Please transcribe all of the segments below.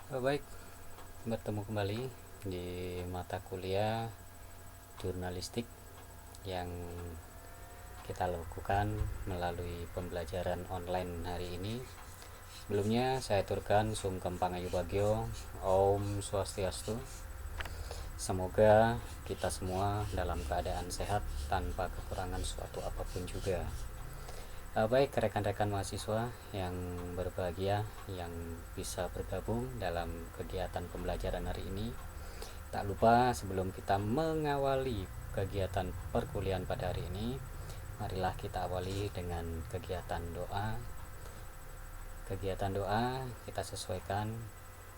Baik, bertemu kembali di mata kuliah jurnalistik yang kita lakukan melalui pembelajaran online hari ini. Sebelumnya saya aturkan Sungkem Pangayu Bagio, Om Swastiastu. Semoga kita semua dalam keadaan sehat tanpa kekurangan suatu apapun juga. Baik rekan-rekan mahasiswa yang berbahagia yang bisa bergabung dalam kegiatan pembelajaran hari ini. Tak lupa sebelum kita mengawali kegiatan perkuliahan pada hari ini, marilah kita awali dengan kegiatan doa. Kegiatan doa kita sesuaikan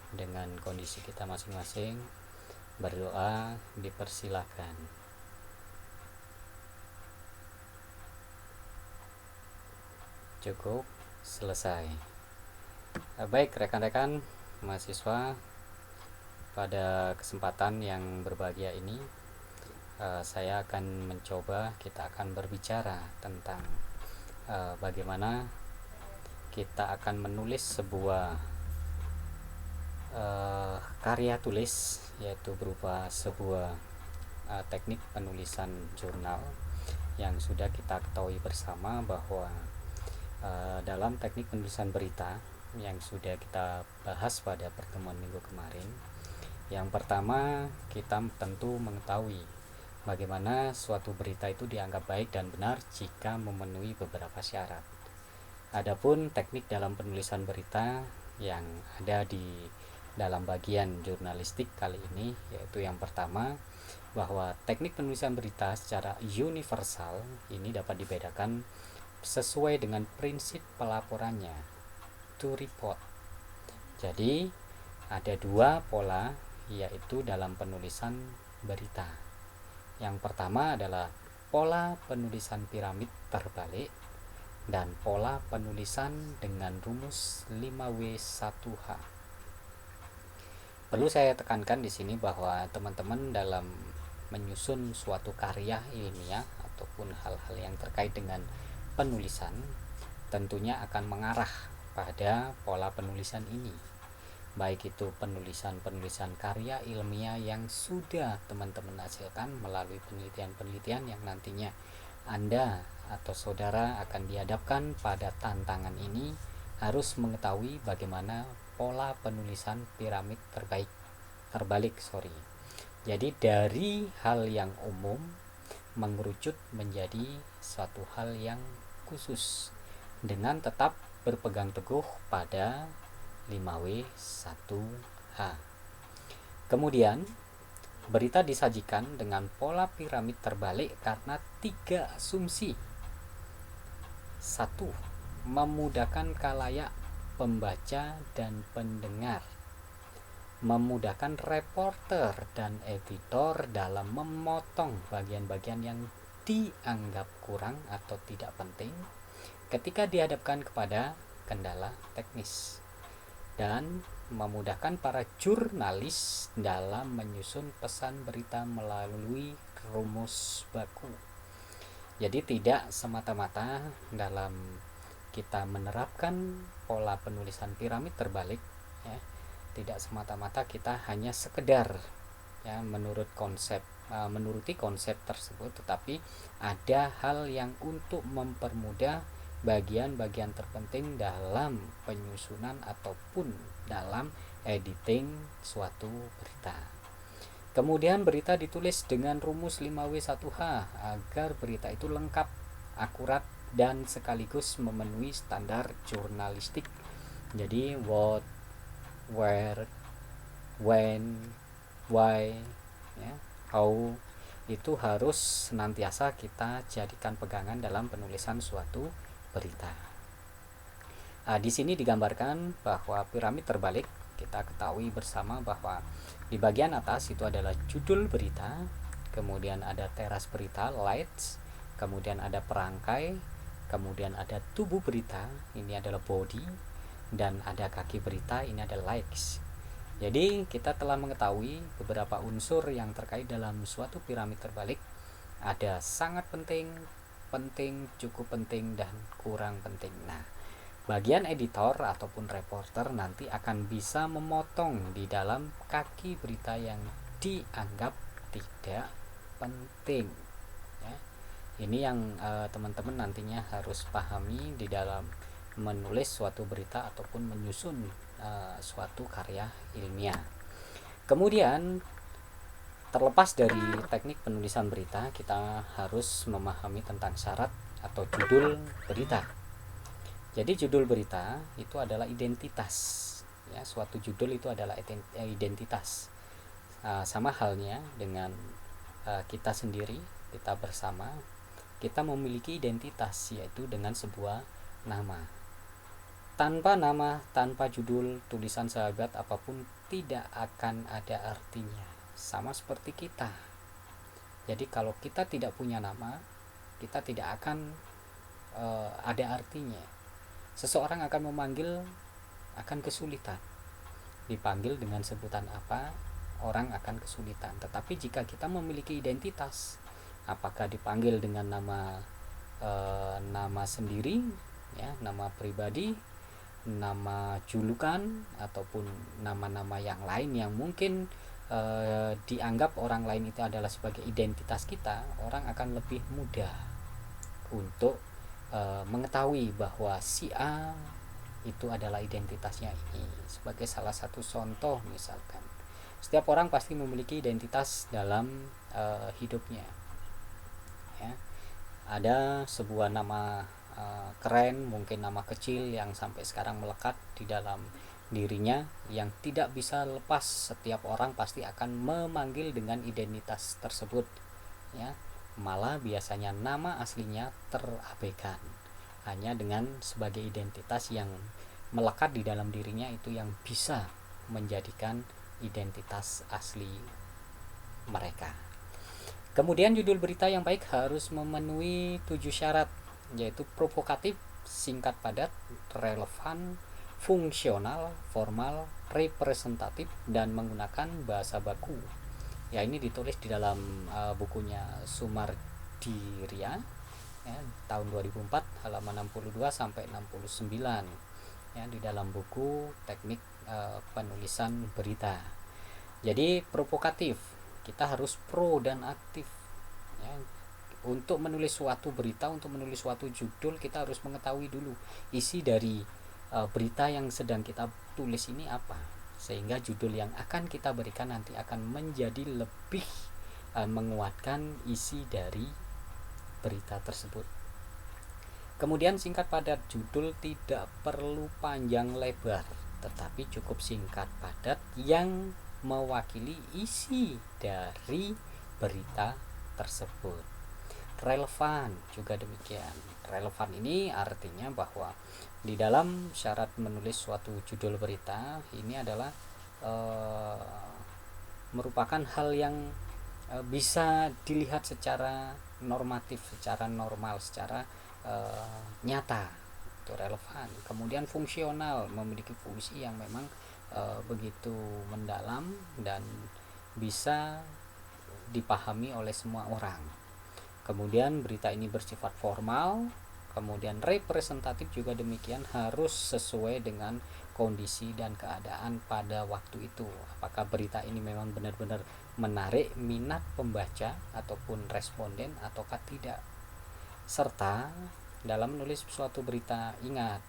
dengan kondisi kita masing-masing. Berdoa dipersilahkan. Cukup, selesai. Baik rekan-rekan mahasiswa, pada kesempatan yang berbahagia ini saya akan mencoba, kita akan berbicara tentang bagaimana kita akan menulis sebuah karya tulis, yaitu berupa sebuah teknik penulisan jurnal yang sudah kita ketahui bersama bahwa dalam teknik penulisan berita yang sudah kita bahas pada pertemuan minggu kemarin, yang pertama kita tentu mengetahui bagaimana suatu berita itu dianggap baik dan benar jika memenuhi beberapa syarat. Adapun teknik dalam penulisan berita yang ada di dalam bagian jurnalistik kali ini, yaitu yang pertama, bahwa teknik penulisan berita secara universal ini dapat dibedakan sesuai dengan prinsip pelaporannya, to report. Jadi ada dua pola, yaitu dalam penulisan berita. Yang pertama adalah pola penulisan piramid terbalik dan pola penulisan dengan rumus 5W1H. Perlu saya tekankan di sini bahwa teman-teman dalam menyusun suatu karya ilmiah ataupun hal-hal yang terkait dengan penulisan tentunya akan mengarah pada pola penulisan ini, baik itu penulisan karya ilmiah yang sudah teman-teman hasilkan melalui penelitian-penelitian yang nantinya Anda atau saudara akan dihadapkan pada tantangan ini, harus mengetahui bagaimana pola penulisan piramid terbalik. Jadi dari hal yang umum mengerucut menjadi suatu hal yang khusus dengan tetap berpegang teguh pada 5W1H. Kemudian berita disajikan dengan pola piramid terbalik karena 3 asumsi. 1. Memudahkan khalayak pembaca dan pendengar. Memudahkan reporter dan editor dalam memotong bagian-bagian yang dianggap kurang atau tidak penting ketika dihadapkan kepada kendala teknis, dan memudahkan para jurnalis dalam menyusun pesan berita melalui rumus baku. Jadi tidak semata-mata dalam kita menerapkan pola penulisan piramid terbalik, ya, tidak semata-mata kita hanya sekedar menuruti konsep tersebut, tetapi ada hal yang untuk mempermudah bagian-bagian terpenting dalam penyusunan ataupun dalam editing suatu berita. Kemudian berita ditulis dengan rumus 5W1H agar berita itu lengkap, akurat, dan sekaligus memenuhi standar jurnalistik. Jadi what, where, when, why, how itu harus senantiasa kita jadikan pegangan dalam penulisan suatu berita. Di sini digambarkan bahwa piramid terbalik. Kita ketahui bersama bahwa di bagian atas itu adalah judul berita, kemudian ada teras berita, lights, kemudian ada perangkai, kemudian ada tubuh berita, ini adalah body, dan ada kaki berita, ini adalah legs. Jadi kita telah mengetahui beberapa unsur yang terkait dalam suatu piramid terbalik. Ada sangat penting, cukup penting, dan kurang penting. Nah, Bagian editor ataupun reporter nanti akan bisa memotong di dalam kaki berita yang dianggap tidak penting, ya. Ini yang teman-teman nantinya harus pahami di dalam menulis suatu berita ataupun menyusun suatu karya ilmiah. Kemudian, terlepas dari teknik penulisan berita, kita harus memahami tentang syarat atau judul berita. Jadi judul berita itu adalah identitas, ya. Suatu judul itu adalah identitas. Sama halnya dengan kita sendiri, kita bersama, kita memiliki identitas, yaitu dengan sebuah nama. Tanpa nama, tanpa judul, tulisan sahabat apapun tidak akan ada artinya. Sama seperti kita. Jadi kalau kita tidak punya nama, kita tidak akan ada artinya. Seseorang akan memanggil, akan kesulitan. Dipanggil dengan sebutan apa, orang akan kesulitan. Tetapi jika kita memiliki identitas, apakah dipanggil dengan nama sendiri, ya, nama pribadi, nama julukan, ataupun nama-nama yang lain yang mungkin dianggap orang lain itu adalah sebagai identitas kita, orang akan lebih mudah untuk mengetahui bahwa si A itu adalah identitasnya ini. Sebagai salah satu contoh, misalkan setiap orang pasti memiliki identitas dalam hidupnya, ya. Ada sebuah nama keren, mungkin nama kecil yang sampai sekarang melekat di dalam dirinya, yang tidak bisa lepas. Setiap orang pasti akan memanggil dengan identitas tersebut, ya. Malah biasanya nama aslinya terabaikan, hanya dengan sebagai identitas yang melekat di dalam dirinya itu yang bisa menjadikan identitas asli mereka. Kemudian judul berita yang baik harus memenuhi 7 syarat, yaitu provokatif, singkat padat, relevan, fungsional, formal, representatif, dan menggunakan bahasa baku. Ya, ini ditulis di dalam bukunya Sumardiria, ya, tahun 2004, halaman 62 sampai 69, ya, di dalam buku teknik penulisan berita. Jadi provokatif, kita harus pro dan aktif, ya. Untuk menulis suatu berita, untuk menulis suatu judul, kita harus mengetahui dulu isi dari berita yang sedang kita tulis ini apa, sehingga judul yang akan kita berikan nanti akan menjadi lebih menguatkan isi dari berita tersebut. Kemudian singkat padat, judul tidak perlu panjang lebar, tetapi cukup singkat padat yang mewakili isi dari berita tersebut. Relevan juga demikian. Relevan ini artinya bahwa di dalam syarat menulis suatu judul berita ini adalah merupakan hal yang bisa dilihat secara normatif, secara normal, secara nyata, itu relevan. Kemudian fungsional, memiliki fungsi yang memang begitu mendalam dan bisa dipahami oleh semua orang. Kemudian berita ini bersifat formal. Kemudian representatif juga demikian, harus sesuai dengan kondisi dan keadaan pada waktu itu. Apakah berita ini memang benar-benar menarik minat pembaca ataupun responden ataukah tidak. Serta dalam menulis suatu berita, ingat,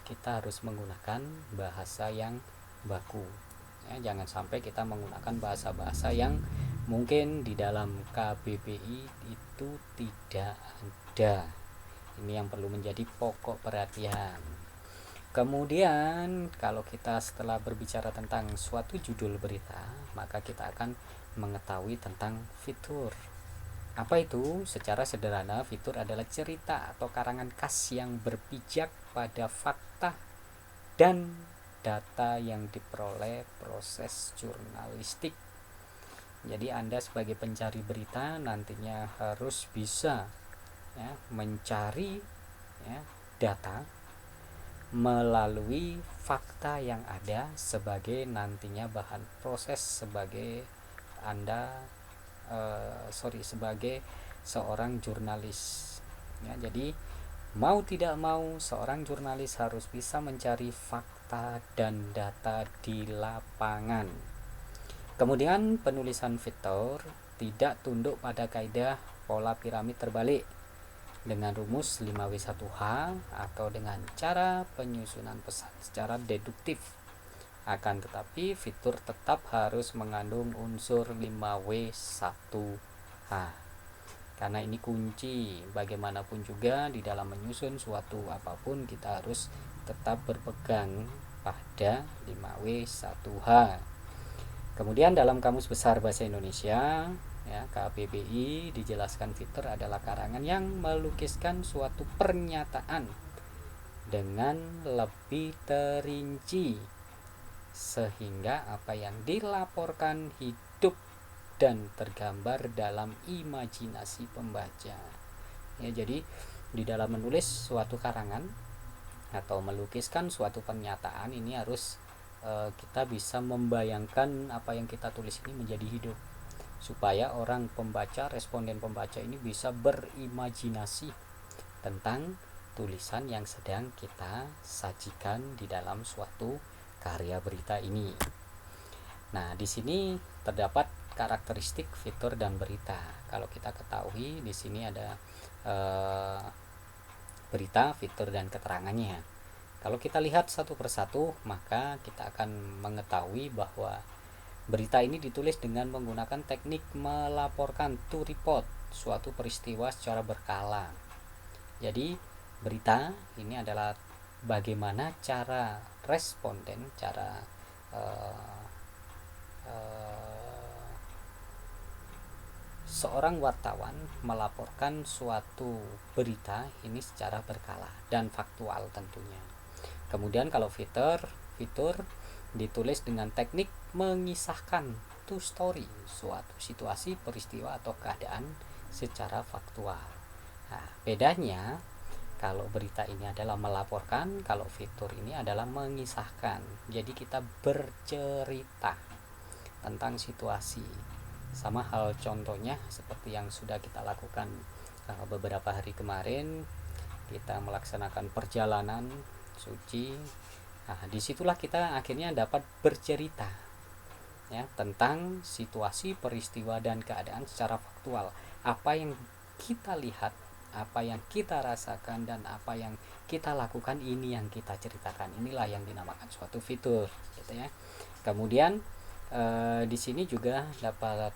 kita harus menggunakan bahasa yang baku, ya. Jangan sampai kita menggunakan bahasa-bahasa yang mungkin di dalam KBBI itu tidak ada. Ini yang perlu menjadi pokok perhatian. Kemudian kalau kita setelah berbicara tentang suatu judul berita, maka kita akan mengetahui tentang fitur. Apa itu? Secara sederhana, fitur adalah cerita atau karangan khas yang berpijak pada fakta dan data yang diperoleh proses jurnalistik. Jadi Anda sebagai pencari berita nantinya harus bisa, ya, mencari, ya, data melalui fakta yang ada sebagai nantinya bahan proses sebagai Anda sebagai seorang jurnalis, ya. Jadi Mau tidak mau, seorang jurnalis harus bisa mencari fakta dan data di lapangan. Kemudian penulisan fitur tidak tunduk pada kaidah pola piramid terbalik dengan rumus 5W1H atau dengan cara penyusunan pesan secara deduktif. Akan tetapi fitur tetap harus mengandung unsur 5W1H. Karena ini kunci, bagaimanapun juga di dalam menyusun suatu apapun kita harus tetap berpegang pada 5W1H. Kemudian dalam Kamus Besar Bahasa Indonesia, ya, KBBI, dijelaskan fitur adalah karangan yang melukiskan suatu pernyataan dengan lebih terinci sehingga apa yang dilaporkan hidup dan tergambar dalam imajinasi pembaca. Ya, jadi di dalam menulis suatu karangan atau melukiskan suatu pernyataan ini harus kita bisa membayangkan apa yang kita tulis ini menjadi hidup, supaya orang pembaca, responden pembaca ini bisa berimajinasi tentang tulisan yang sedang kita sajikan di dalam suatu karya berita ini. Nah, di sini terdapat karakteristik fitur dan berita. Kalau kita ketahui di sini ada berita, fitur, dan keterangannya. Kalau kita lihat satu persatu, maka kita akan mengetahui bahwa berita ini ditulis dengan menggunakan teknik melaporkan to report suatu peristiwa secara berkala. Jadi berita ini adalah bagaimana cara responden, cara seorang wartawan melaporkan suatu berita ini secara berkala dan faktual tentunya. Kemudian kalau fitur ditulis dengan teknik mengisahkan to story suatu situasi, peristiwa, atau keadaan secara faktual. Nah, bedanya kalau berita ini adalah melaporkan, kalau fitur ini adalah mengisahkan. Jadi kita bercerita tentang situasi. Sama hal contohnya seperti yang sudah kita lakukan beberapa hari kemarin, kita melaksanakan perjalanan suci. Nah, disitulah kita akhirnya dapat bercerita, ya, tentang situasi, peristiwa, dan keadaan secara faktual. Apa yang kita lihat, apa yang kita rasakan, dan apa yang kita lakukan, ini yang kita ceritakan. Inilah yang dinamakan suatu fitur, gitu ya. Kemudian di sini juga dapat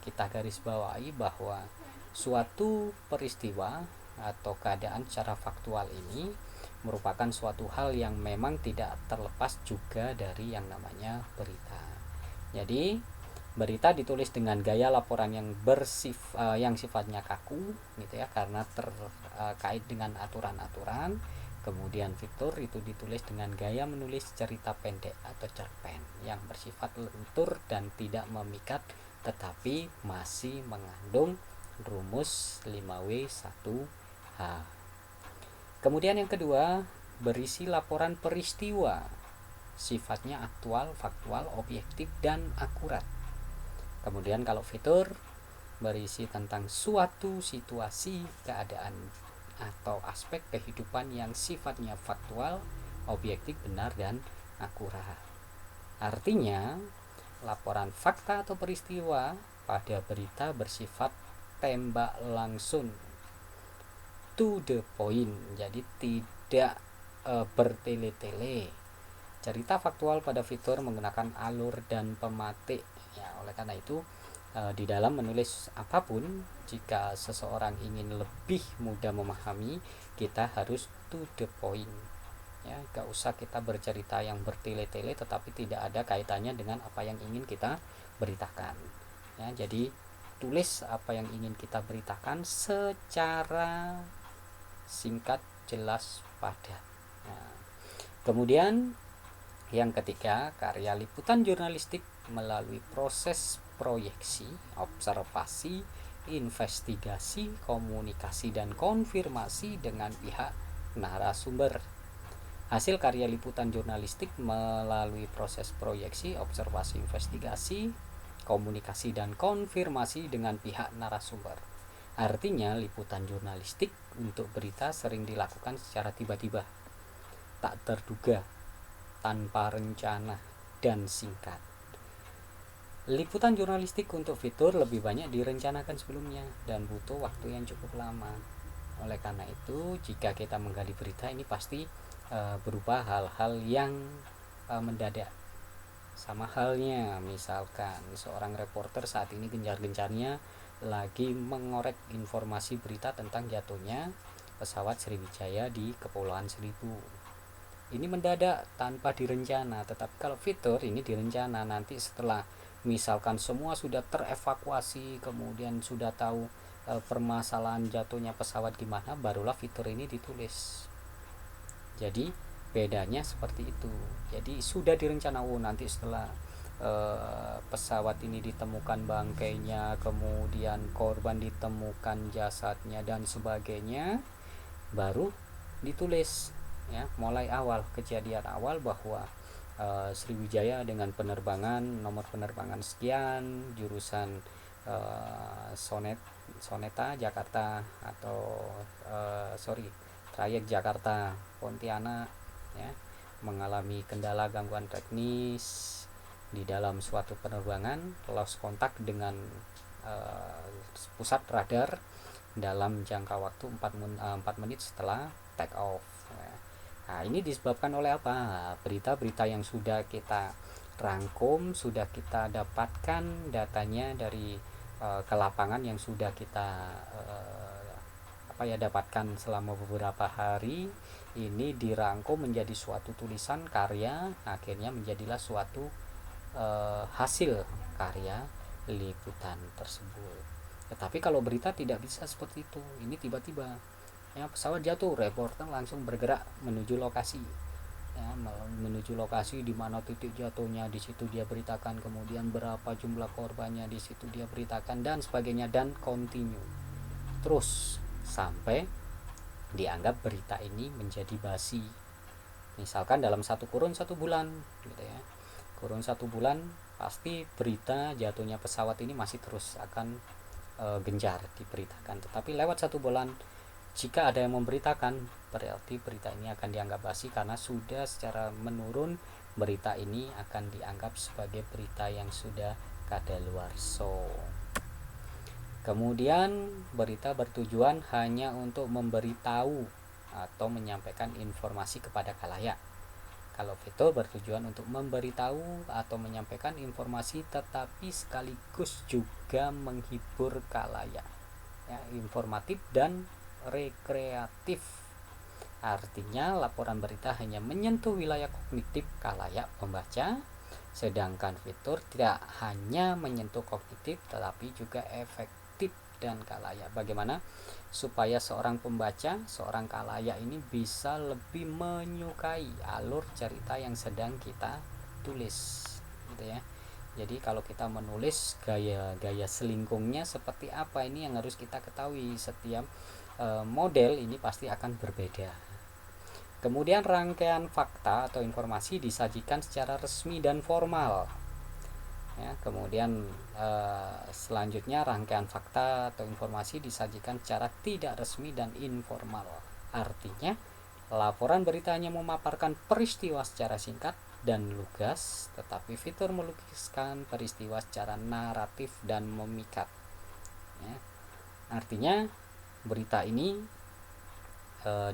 kita garis bawahi bahwa suatu peristiwa atau keadaan secara faktual ini merupakan suatu hal yang memang tidak terlepas juga dari yang namanya berita. Jadi berita ditulis dengan gaya laporan yang yang sifatnya kaku, gitu ya, karena terkait dengan aturan-aturan. Kemudian fitur itu ditulis dengan gaya menulis cerita pendek atau cerpen yang bersifat lentur dan tidak memikat, tetapi masih mengandung rumus 5W1H. Kemudian yang kedua, berisi laporan peristiwa, sifatnya aktual, faktual, objektif, dan akurat. Kemudian kalau fitur berisi tentang suatu situasi, keadaan, atau aspek kehidupan yang sifatnya faktual, objektif, benar, dan akurat. Artinya, laporan fakta atau peristiwa pada berita bersifat tembak langsung, to the point, jadi tidak bertele-tele. Cerita faktual pada fitur menggunakan alur dan pematik, ya. Oleh karena itu di dalam menulis apapun, jika seseorang ingin lebih mudah memahami, kita harus to the point, ya. Gak usah kita bercerita yang bertele-tele tetapi tidak ada kaitannya dengan apa yang ingin kita beritakan, ya. Jadi tulis apa yang ingin kita beritakan secara singkat, jelas, padat. Nah, kemudian yang ketiga, karya liputan jurnalistik melalui proses proyeksi, observasi, investigasi, komunikasi, dan konfirmasi dengan pihak narasumber. Hasil karya liputan jurnalistik melalui proses proyeksi, observasi, investigasi, komunikasi, dan konfirmasi dengan pihak narasumber. Artinya liputan jurnalistik untuk berita sering dilakukan secara tiba-tiba, tak terduga, tanpa rencana, dan singkat. Liputan jurnalistik untuk fitur lebih banyak direncanakan sebelumnya dan butuh waktu yang cukup lama. Oleh karena itu, jika kita menggali berita ini pasti berupa hal-hal yang mendadak. Sama halnya misalkan seorang reporter saat ini gencar-gencarnya lagi mengorek informasi berita tentang jatuhnya pesawat Sriwijaya di Kepulauan Seribu. Ini mendadak tanpa direncana, tetapi kalau fitur ini direncana. Nanti setelah misalkan semua sudah terevakuasi, kemudian sudah tahu permasalahan jatuhnya pesawat gimana, barulah fitur ini ditulis. Jadi bedanya seperti itu. Jadi sudah direncana, nanti setelah pesawat ini ditemukan bangkainya, kemudian korban ditemukan jasadnya dan sebagainya, baru ditulis, ya, mulai awal, kejadian awal bahwa Sriwijaya dengan penerbangan nomor penerbangan sekian, jurusan Soneta Jakarta atau trayek Jakarta Pontianak, ya, mengalami kendala gangguan teknis di dalam suatu penerbangan, lost kontak dengan pusat radar dalam jangka waktu 4 menit setelah take off. Nah, ini disebabkan oleh apa? Berita-berita yang sudah kita rangkum, sudah kita dapatkan datanya dari ke lapangan, yang sudah kita dapatkan selama beberapa hari, ini dirangkum menjadi suatu tulisan karya, akhirnya menjadilah suatu hasil karya liputan tersebut. Tetapi kalau berita tidak bisa seperti itu. Ini tiba-tiba, ya, pesawat jatuh, reporter langsung bergerak menuju lokasi, ya, menuju lokasi di mana titik jatuhnya, di situ dia beritakan, kemudian berapa jumlah korbannya, di situ dia beritakan, dan sebagainya, dan continue terus sampai dianggap berita ini menjadi basi. Misalkan dalam kurun satu bulan, gitu ya, kurun 1 bulan pasti berita jatuhnya pesawat ini masih terus akan gencar diberitakan. Tetapi lewat 1 bulan, jika ada yang memberitakan, berarti berita ini akan dianggap basi karena sudah secara menurun, berita ini akan dianggap sebagai berita yang sudah kadaluarsa. Kemudian berita bertujuan hanya untuk memberitahu atau menyampaikan informasi kepada khalayak. Kalau fitur bertujuan untuk memberitahu atau menyampaikan informasi, tetapi sekaligus juga menghibur khalayak, ya, informatif dan rekreatif. Artinya laporan berita hanya menyentuh wilayah kognitif khalayak pembaca, sedangkan fitur tidak hanya menyentuh kognitif tetapi juga efektif dan khalayak. Bagaimana supaya seorang pembaca, seorang khalayak ini bisa lebih menyukai alur cerita yang sedang kita tulis, gitu ya. Jadi kalau kita menulis, gaya selingkungnya seperti apa, ini yang harus kita ketahui. Setiap model ini pasti akan berbeda. Kemudian rangkaian fakta atau informasi disajikan secara resmi dan formal, ya. Kemudian selanjutnya rangkaian fakta atau informasi disajikan secara tidak resmi dan informal. Artinya laporan berita hanya memaparkan peristiwa secara singkat dan lugas, tetapi fitur melukiskan peristiwa secara naratif dan memikat, ya. Artinya berita ini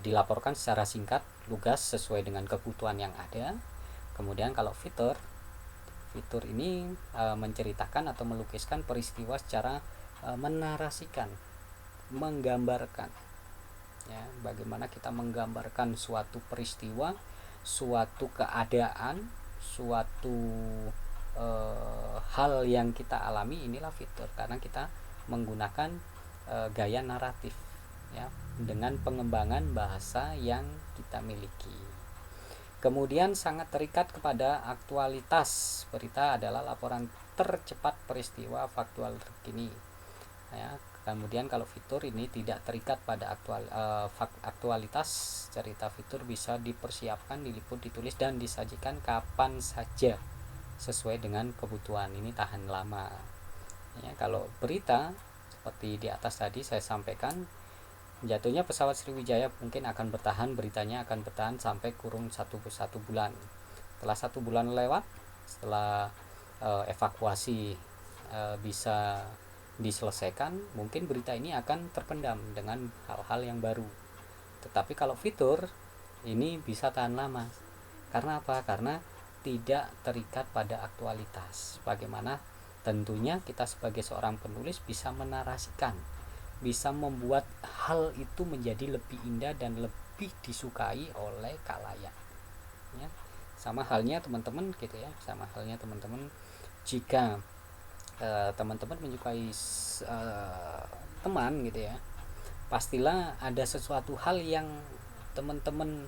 dilaporkan secara singkat, lugas, sesuai dengan kebutuhan yang ada. Kemudian kalau fitur ini menceritakan atau melukiskan peristiwa secara menarasikan, menggambarkan, ya, bagaimana kita menggambarkan suatu peristiwa, suatu keadaan, suatu hal yang kita alami. Inilah fitur, karena kita menggunakan gaya naratif, ya, dengan pengembangan bahasa yang kita miliki. Kemudian sangat terikat kepada aktualitas. Berita adalah laporan tercepat peristiwa faktual terkini, ya. Kemudian kalau fitur ini tidak terikat pada aktualitas. Cerita fitur bisa dipersiapkan, diliput, ditulis, dan disajikan kapan saja sesuai dengan kebutuhan. Ini tahan lama, ya. Kalau berita seperti di atas tadi saya sampaikan, Jatuhnya pesawat Sriwijaya mungkin akan bertahan, beritanya akan bertahan sampai kurun satu bulan. Setelah 1 bulan lewat, setelah evakuasi bisa diselesaikan, mungkin berita ini akan terpendam dengan hal-hal yang baru. Tetapi kalau fitur ini bisa tahan lama. Karena apa? Karena tidak terikat pada aktualitas. Bagaimana tentunya kita sebagai seorang penulis bisa menarasikan, bisa membuat hal itu menjadi lebih indah dan lebih disukai oleh khalayak, ya. Sama halnya teman-teman gitu ya, sama halnya teman-teman jika teman-teman menyukai teman gitu ya, pastilah ada sesuatu hal yang teman-teman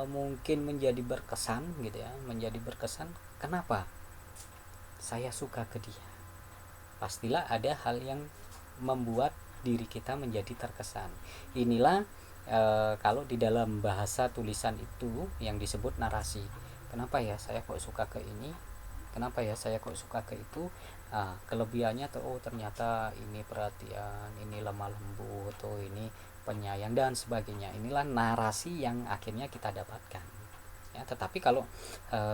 mungkin menjadi berkesan gitu ya, menjadi berkesan. Kenapa saya suka ke dia? Pastilah ada hal yang membuat diri kita menjadi terkesan. Inilah kalau di dalam bahasa tulisan itu yang disebut narasi. Kenapa ya saya kok suka ke ini? Kenapa ya saya kok suka ke itu? Kelebihannya tuh, oh ternyata ini perhatian, ini lemah lembut, oh ini penyayang dan sebagainya. Inilah narasi yang akhirnya kita dapatkan. Ya, tetapi kalau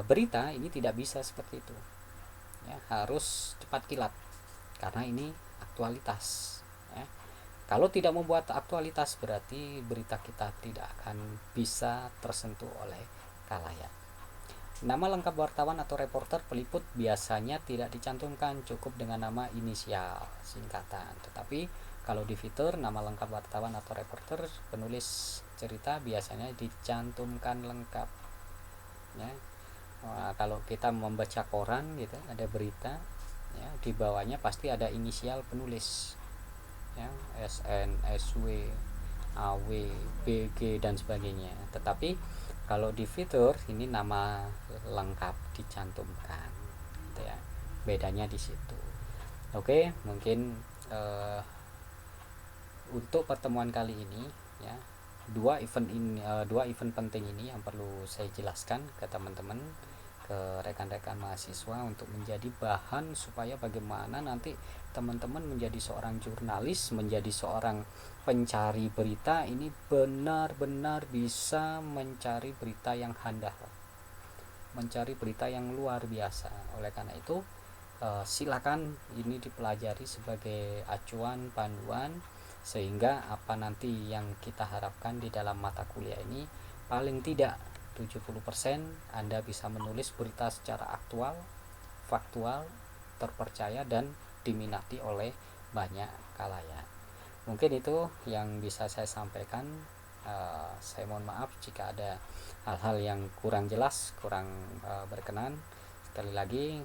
berita ini tidak bisa seperti itu. Ya, harus cepat kilat karena ini aktualitas. Ya. Kalau tidak membuat aktualitas berarti berita kita tidak akan bisa tersentuh oleh khalayak. Nama lengkap wartawan atau reporter peliput biasanya tidak dicantumkan, cukup dengan nama inisial singkatan. Tetapi kalau di fitur nama lengkap wartawan atau reporter penulis cerita biasanya dicantumkan lengkap. Ya. Kalau kita membaca koran gitu ada berita, ya, di bawahnya pasti ada inisial penulis, ya, SN, SW, AW, BG dan sebagainya. Tetapi kalau di fitur ini nama lengkap dicantumkan gitu ya, bedanya di situ. Oke, mungkin untuk pertemuan kali ini ya, dua event penting ini yang perlu saya jelaskan ke teman-teman, ke rekan-rekan mahasiswa untuk menjadi bahan supaya bagaimana nanti teman-teman menjadi seorang jurnalis, menjadi seorang pencari berita ini benar-benar bisa mencari berita yang handal, mencari berita yang luar biasa. Oleh karena itu silakan ini dipelajari sebagai acuan panduan sehingga apa nanti yang kita harapkan di dalam mata kuliah ini paling tidak 70% Anda bisa menulis berita secara aktual, faktual, terpercaya dan diminati oleh banyak khalayak. Mungkin itu yang bisa saya sampaikan. Saya mohon maaf jika ada hal-hal yang kurang jelas, kurang berkenan. Sekali lagi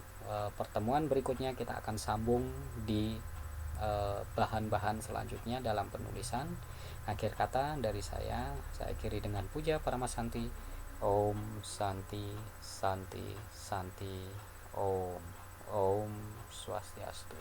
pertemuan berikutnya kita akan sambung di bahan-bahan selanjutnya dalam penulisan. Akhir kata dari saya akhiri dengan puja Paramasanti. Om Santi Santi Santi. Om Om Swastiastu.